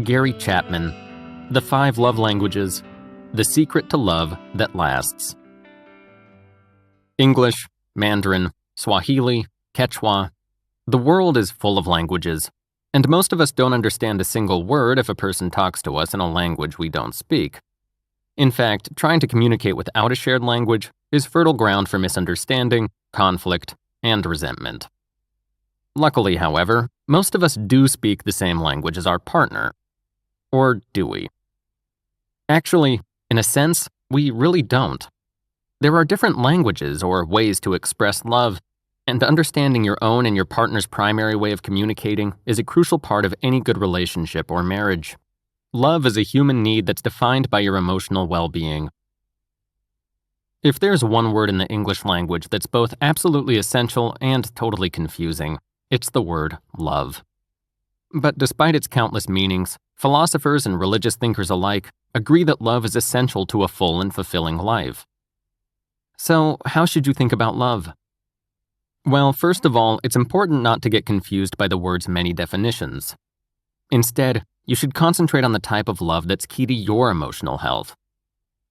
Gary Chapman, The 5 Love Languages, The Secret to Love That Lasts. English, Mandarin, Swahili, Quechua. The world is full of languages, and most of us don't understand a single word if a person talks to us in a language we don't speak. In fact, trying to communicate without a shared language is fertile ground for misunderstanding, conflict, and resentment. Luckily, however, most of us do speak the same language as our partner. Or do we? Actually, in a sense, we really don't. There are different languages or ways to express love, and understanding your own and your partner's primary way of communicating is a crucial part of any good relationship or marriage. Love is a human need that's defined by your emotional well-being. If there's one word in the English language that's both absolutely essential and totally confusing, it's the word love. But despite its countless meanings, philosophers and religious thinkers alike agree that love is essential to a full and fulfilling life. So, how should you think about love? Well, first of all, it's important not to get confused by the word's many definitions. Instead, you should concentrate on the type of love that's key to your emotional health.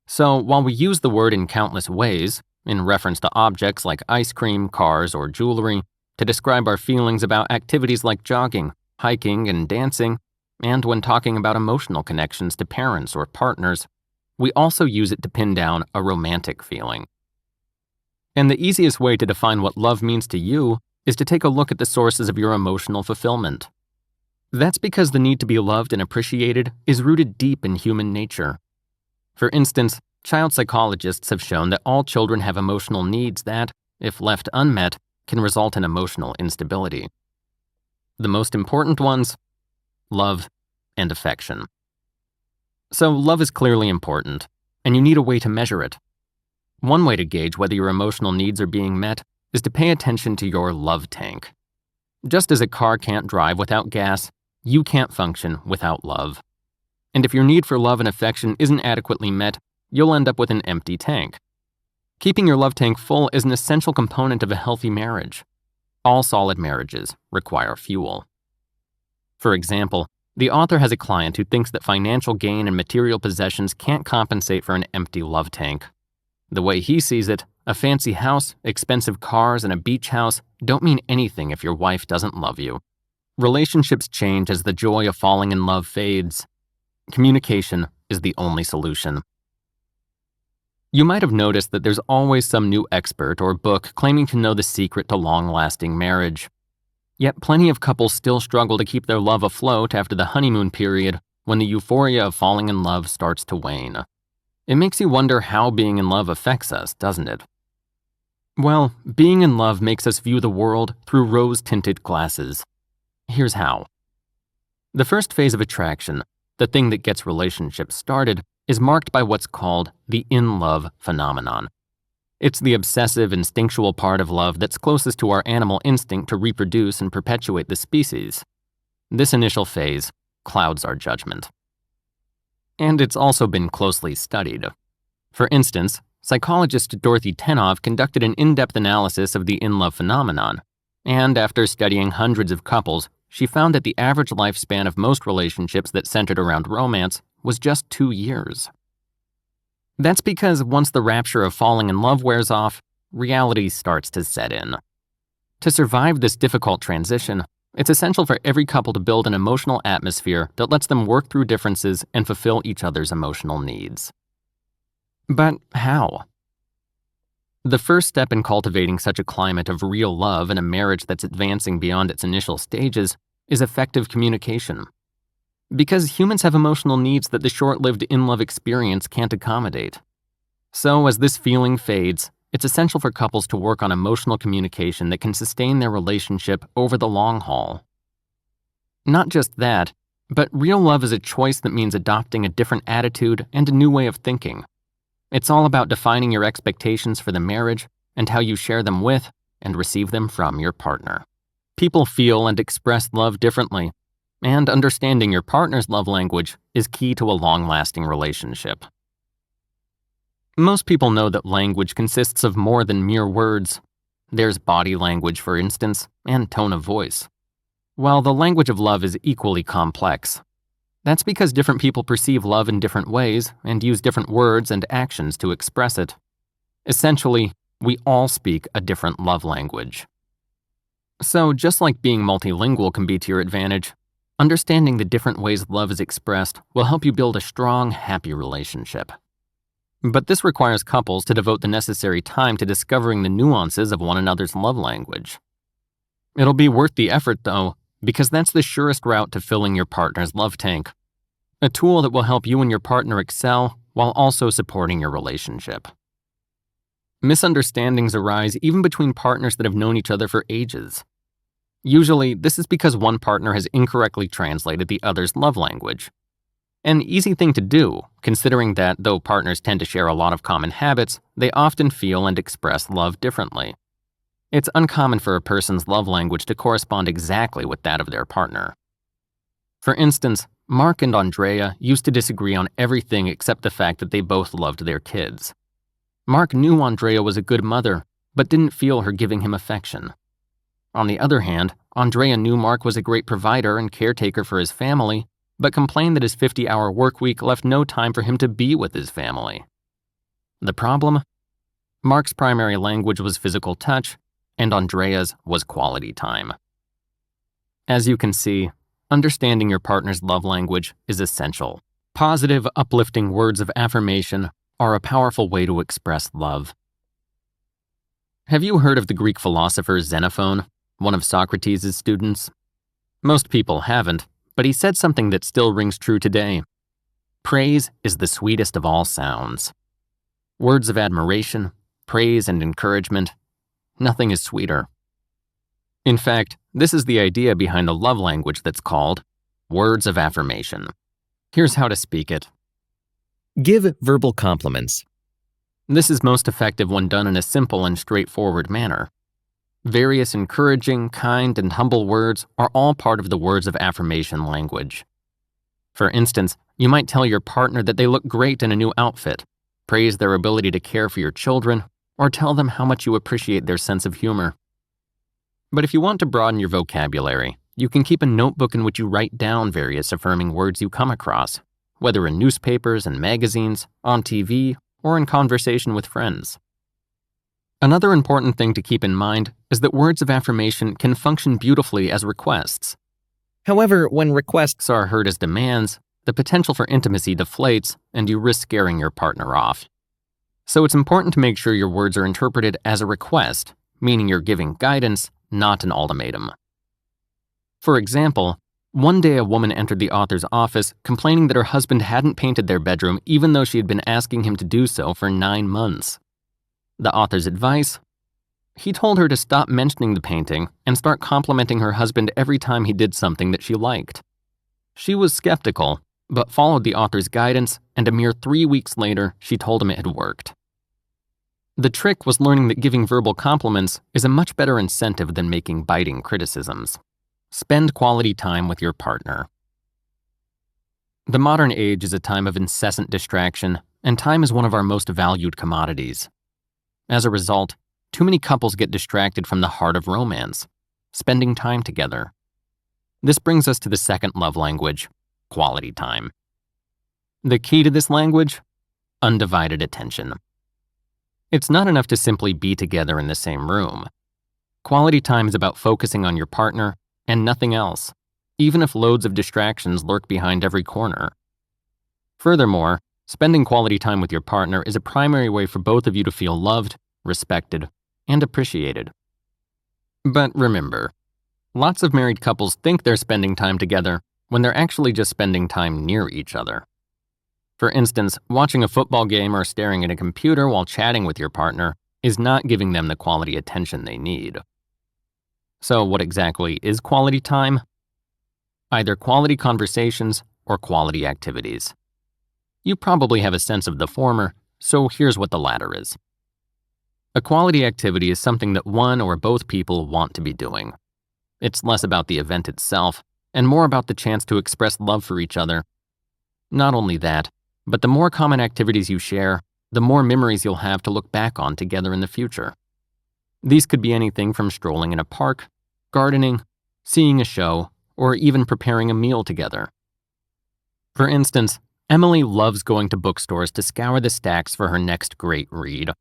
So, while we use the word in countless ways, in reference to objects like ice cream, cars, or jewelry, to describe our feelings about activities like jogging, hiking, and dancing, and when talking about emotional connections to parents or partners, we also use it to pin down a romantic feeling. And the easiest way to define what love means to you is to take a look at the sources of your emotional fulfillment. That's because the need to be loved and appreciated is rooted deep in human nature. For instance, child psychologists have shown that all children have emotional needs that, if left unmet, can result in emotional instability. The most important ones: love and affection. So love is clearly important, and you need a way to measure it. One way to gauge whether your emotional needs are being met is to pay attention to your love tank. Just as a car can't drive without gas, you can't function without love. And if your need for love and affection isn't adequately met, you'll end up with an empty tank. Keeping your love tank full is an essential component of a healthy marriage. All solid marriages require fuel. For example, the author has a client who thinks that financial gain and material possessions can't compensate for an empty love tank. The way he sees it, a fancy house, expensive cars, and a beach house don't mean anything if your wife doesn't love you. Relationships change as the joy of falling in love fades. Communication is the only solution. You might have noticed that there's always some new expert or book claiming to know the secret to long-lasting marriage. Yet plenty of couples still struggle to keep their love afloat after the honeymoon period, when the euphoria of falling in love starts to wane. It makes you wonder how being in love affects us, doesn't it? Well, being in love makes us view the world through rose-tinted glasses. Here's how. The first phase of attraction, the thing that gets relationships started, is marked by what's called the in-love phenomenon. It's the obsessive, instinctual part of love that's closest to our animal instinct to reproduce and perpetuate the species. This initial phase clouds our judgment. And it's also been closely studied. For instance, psychologist Dorothy Tennov conducted an in-depth analysis of the in-love phenomenon, and after studying hundreds of couples, she found that the average lifespan of most relationships that centered around romance was just 2 years. That's because once the rapture of falling in love wears off, reality starts to set in. To survive this difficult transition, it's essential for every couple to build an emotional atmosphere that lets them work through differences and fulfill each other's emotional needs. But how? The first step in cultivating such a climate of real love in a marriage that's advancing beyond its initial stages is effective communication. Because humans have emotional needs that the short-lived in-love experience can't accommodate. So as this feeling fades, it's essential for couples to work on emotional communication that can sustain their relationship over the long haul. Not just that, but real love is a choice that means adopting a different attitude and a new way of thinking. It's all about defining your expectations for the marriage and how you share them with and receive them from your partner. People feel and express love differently, and understanding your partner's love language is key to a long-lasting relationship. Most people know that language consists of more than mere words. There's body language, for instance, and tone of voice. While the language of love is equally complex, That's because different people perceive love in different ways and use different words and actions to express it. Essentially, we all speak a different love language. So, just like being multilingual can be to your advantage, understanding the different ways love is expressed will help you build a strong, happy relationship. But this requires couples to devote the necessary time to discovering the nuances of one another's love language. It'll be worth the effort, though, because that's the surest route to filling your partner's love tank. A tool that will help you and your partner excel while also supporting your relationship. Misunderstandings arise even between partners that have known each other for ages. Usually, this is because one partner has incorrectly translated the other's love language. An easy thing to do, considering that though partners tend to share a lot of common habits, they often feel and express love differently. It's uncommon for a person's love language to correspond exactly with that of their partner. For instance, Mark and Andrea used to disagree on everything except the fact that they both loved their kids. Mark knew Andrea was a good mother, but didn't feel her giving him affection. On the other hand, Andrea knew Mark was a great provider and caretaker for his family, but complained that his 50-hour workweek left no time for him to be with his family. The problem? Mark's primary language was physical touch, and Andrea's was quality time. As you can see, understanding your partner's love language is essential. Positive, uplifting words of affirmation are a powerful way to express love. Have you heard of the Greek philosopher Xenophone, one of Socrates' students? Most people haven't, but he said something that still rings true today. Praise is the sweetest of all sounds. Words of admiration, praise, and encouragement, nothing is sweeter. In fact, this is the idea behind the love language that's called words of affirmation. Here's how to speak it. Give verbal compliments. This is most effective when done in a simple and straightforward manner. Various encouraging, kind, and humble words are all part of the words of affirmation language. For instance, you might tell your partner that they look great in a new outfit, praise their ability to care for your children, or tell them how much you appreciate their sense of humor. But if you want to broaden your vocabulary, you can keep a notebook in which you write down various affirming words you come across, whether in newspapers and magazines, on TV, or in conversation with friends. Another important thing to keep in mind is that words of affirmation can function beautifully as requests. However, when requests Are heard as demands, the potential for intimacy deflates and you risk scaring your partner off. So it's important to make sure your words are interpreted as a request, meaning you're giving guidance, not an ultimatum. For example, one day a woman entered the author's office complaining that her husband hadn't painted their bedroom even though she had been asking him to do so for 9 months. The author's advice? He told her to stop mentioning the painting and start complimenting her husband every time he did something that she liked. She was skeptical, but followed the author's guidance, and a mere 3 weeks later, she told him it had worked. The trick was learning that giving verbal compliments is a much better incentive than making biting criticisms. Spend quality time with your partner. The modern age is a time of incessant distraction, and time is one of our most valued commodities. As a result, too many couples get distracted from the heart of romance, spending time together. This brings us to the second love language, quality time. The key to this language? Undivided attention. It's not enough to simply be together in the same room. Quality time is about focusing on your partner and nothing else, even if loads of distractions lurk behind every corner. Furthermore, spending quality time with your partner is a primary way for both of you to feel loved, respected, and appreciated. But remember, lots of married couples think they're spending time together when they're actually just spending time near each other. For instance, watching a football game or staring at a computer while chatting with your partner is not giving them the quality attention they need. So what exactly is quality time? Either quality conversations or quality activities. You probably have a sense of the former, so here's what the latter is. A quality activity is something that one or both people want to be doing. It's less about the event itself and more about the chance to express love for each other. Not only that, but the more common activities you share, the more memories you'll have to look back on together in the future. These could be anything from strolling in a park, gardening, seeing a show, or even preparing a meal together. For instance, Emily loves going to bookstores to scour the stacks for her next great read.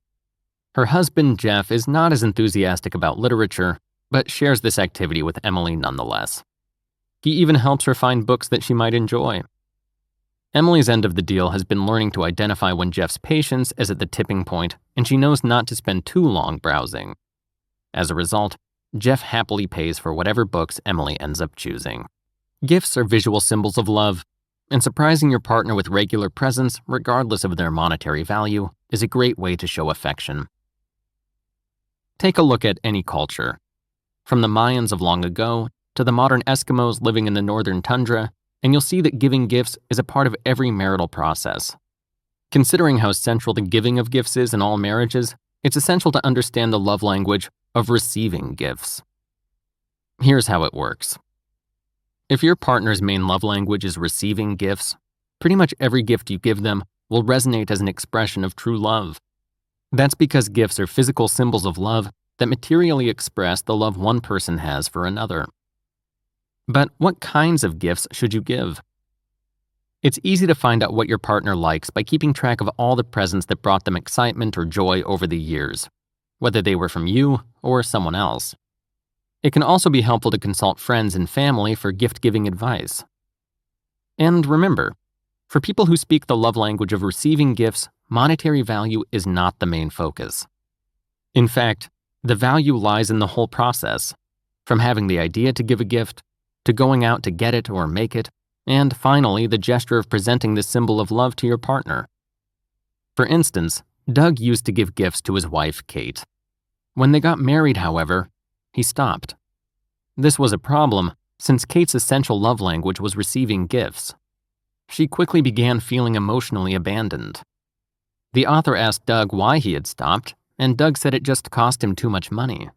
Her husband, Jeff, is not as enthusiastic about literature, but shares this activity with Emily nonetheless. He even helps her find books that she might enjoy. Emily's end of the deal has been learning to identify when Jeff's patience is at the tipping point, and she knows not to spend too long browsing. As a result, Jeff happily pays for whatever books Emily ends up choosing. Gifts are visual symbols of love, and surprising your partner with regular presents, regardless of their monetary value, is a great way to show affection. Take a look at any culture. From the Mayans of long ago to the modern Eskimos living in the northern tundra, and you'll see that giving gifts is a part of every marital process. Considering how central the giving of gifts is in all marriages, it's essential to understand the love language of receiving gifts. Here's how it works. If your partner's main love language is receiving gifts, pretty much every gift you give them will resonate as an expression of true love. That's because gifts are physical symbols of love that materially express the love one person has for another. But what kinds of gifts should you give? It's easy to find out what your partner likes by keeping track of all the presents that brought them excitement or joy over the years, whether they were from you or someone else. It can also be helpful to consult friends and family for gift-giving advice. And remember, for people who speak the love language of receiving gifts, monetary value is not the main focus. In fact, the value lies in the whole process, from having the idea to give a gift, to going out to get it or make it, and finally, the gesture of presenting this symbol of love to your partner. For instance, Doug used to give gifts to his wife, Kate. When they got married, however, he stopped. This was a problem, since Kate's essential love language was receiving gifts. She quickly began feeling emotionally abandoned. The author asked Doug why he had stopped, and Doug said it just cost him too much money.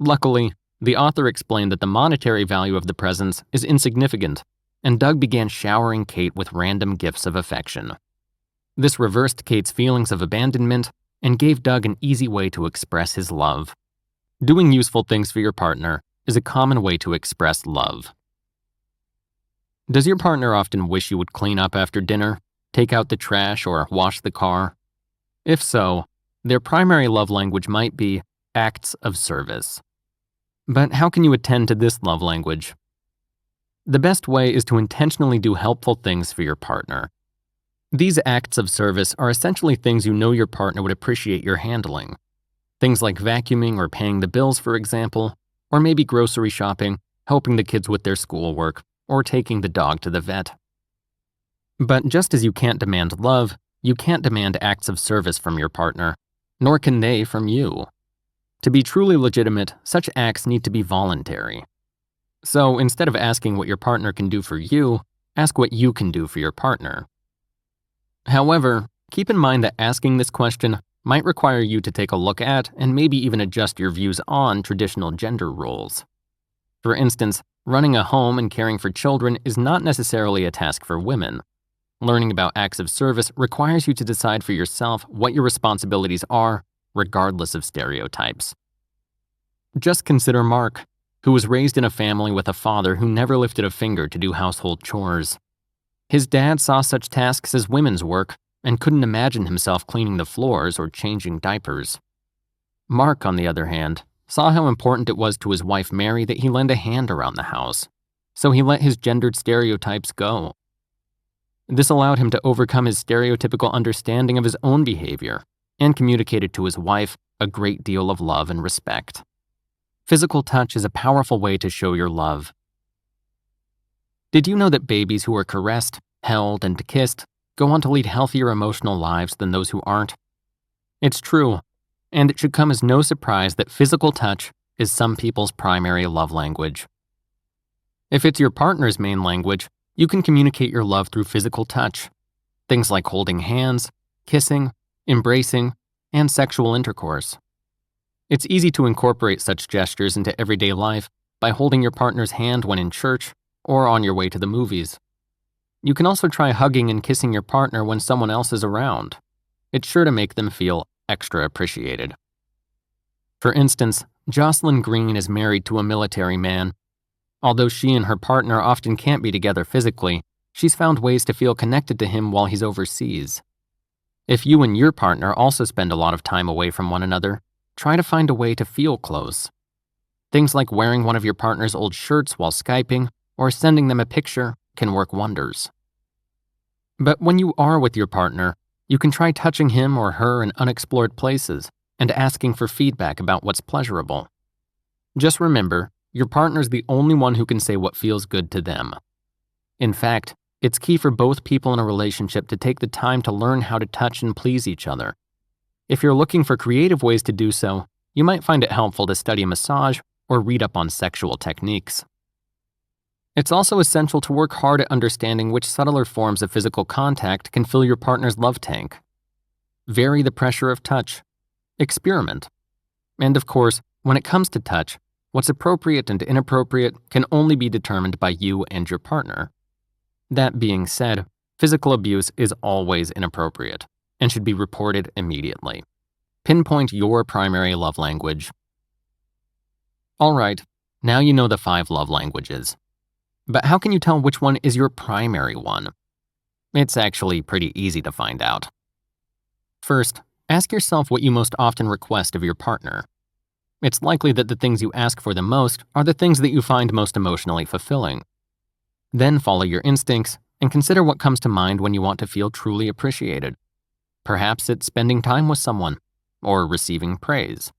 Luckily, the author explained that the monetary value of the presents is insignificant, and Doug began showering Kate with random gifts of affection. This reversed Kate's feelings of abandonment and gave Doug an easy way to express his love. Doing useful things for your partner is a common way to express love. Does your partner often wish you would clean up after dinner, take out the trash, or wash the car? If so, their primary love language might be acts of service. But how can you attend to this love language? The best way is to intentionally do helpful things for your partner. These acts of service are essentially things you know your partner would appreciate your handling. Things like vacuuming or paying the bills, for example, or maybe grocery shopping, helping the kids with their schoolwork, or taking the dog to the vet. But just as you can't demand love, you can't demand acts of service from your partner, nor can they from you. To be truly legitimate, such acts need to be voluntary. So instead of asking what your partner can do for you, ask what you can do for your partner. However, keep in mind that asking this question might require you to take a look at and maybe even adjust your views on traditional gender roles. For instance, running a home and caring for children is not necessarily a task for women. Learning about acts of service requires you to decide for yourself what your responsibilities are, regardless of stereotypes. Just consider Mark, who was raised in a family with a father who never lifted a finger to do household chores. His dad saw such tasks as women's work and couldn't imagine himself cleaning the floors or changing diapers. Mark, on the other hand, saw how important it was to his wife Mary that he lend a hand around the house, so he let his gendered stereotypes go. This allowed him to overcome his stereotypical understanding of his own behavior and communicated to his wife a great deal of love and respect. Physical touch is a powerful way to show your love. Did you know that babies who are caressed, held, and kissed go on to lead healthier emotional lives than those who aren't? It's true, and it should come as no surprise that physical touch is some people's primary love language. If it's your partner's main language, you can communicate your love through physical touch. Things like holding hands, kissing, embracing, and sexual intercourse. It's easy to incorporate such gestures into everyday life by holding your partner's hand when in church or on your way to the movies. You can also try hugging and kissing your partner when someone else is around. It's sure to make them feel extra appreciated. For instance, Jocelyn Green is married to a military man. Although she and her partner often can't be together physically, she's found ways to feel connected to him while he's overseas. If you and your partner also spend a lot of time away from one another, try to find a way to feel close. Things like wearing one of your partner's old shirts while Skyping or sending them a picture can work wonders. But when you are with your partner, you can try touching him or her in unexplored places and asking for feedback about what's pleasurable. Just remember, your partner's the only one who can say what feels good to them. In fact, it's key for both people in a relationship to take the time to learn how to touch and please each other. If you're looking for creative ways to do so, you might find it helpful to study massage or read up on sexual techniques. It's also essential to work hard at understanding which subtler forms of physical contact can fill your partner's love tank. Vary the pressure of touch. Experiment. And of course, when it comes to touch, what's appropriate and inappropriate can only be determined by you and your partner. That being said, physical abuse is always inappropriate and should be reported immediately. Pinpoint your primary love language. All right, now you know the 5 love languages. But how can you tell which one is your primary one? It's actually pretty easy to find out. First, ask yourself what you most often request of your partner. It's likely that the things you ask for the most are the things that you find most emotionally fulfilling. Then follow your instincts and consider what comes to mind when you want to feel truly appreciated. Perhaps it's spending time with someone or receiving praise.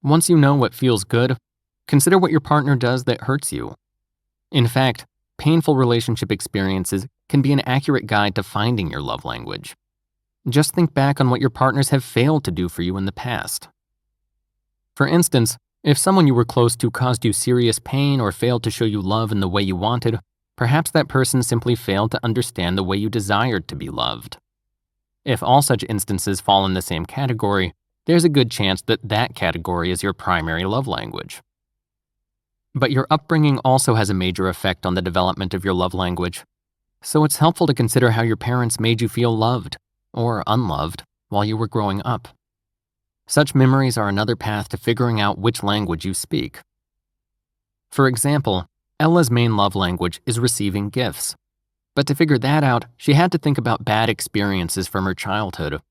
Once you know what feels good, consider what your partner does that hurts you. In fact, painful relationship experiences can be an accurate guide to finding your love language. Just think back on what your partners have failed to do for you in the past. For instance, if someone you were close to caused you serious pain or failed to show you love in the way you wanted, perhaps that person simply failed to understand the way you desired to be loved. If all such instances fall in the same category, there's a good chance that that category is your primary love language. But your upbringing also has a major effect on the development of your love language. So it's helpful to consider how your parents made you feel loved or unloved while you were growing up. Such memories are another path to figuring out which language you speak. For example, Ella's main love language is receiving gifs. But to figure that out, she had to think about bad experiences from her childhood.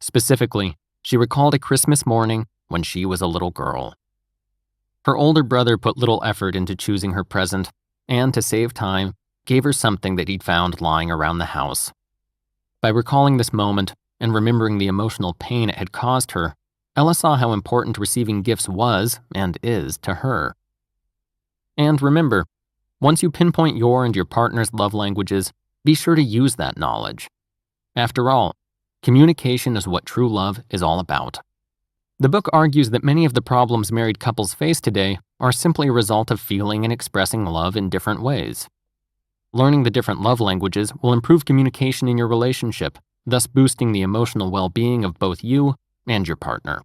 Specifically, she recalled a Christmas morning when she was a little girl. Her older brother put little effort into choosing her present, and to save time, gave her something that he'd found lying around the house. By recalling this moment and remembering the emotional pain it had caused her, Ella saw how important receiving gifts was and is to her. And remember, once you pinpoint your and your partner's love languages, be sure to use that knowledge. After all, communication is what true love is all about. The book argues that many of the problems married couples face today are simply a result of feeling and expressing love in different ways. Learning the different love languages will improve communication in your relationship, thus boosting the emotional well-being of both you and your partner.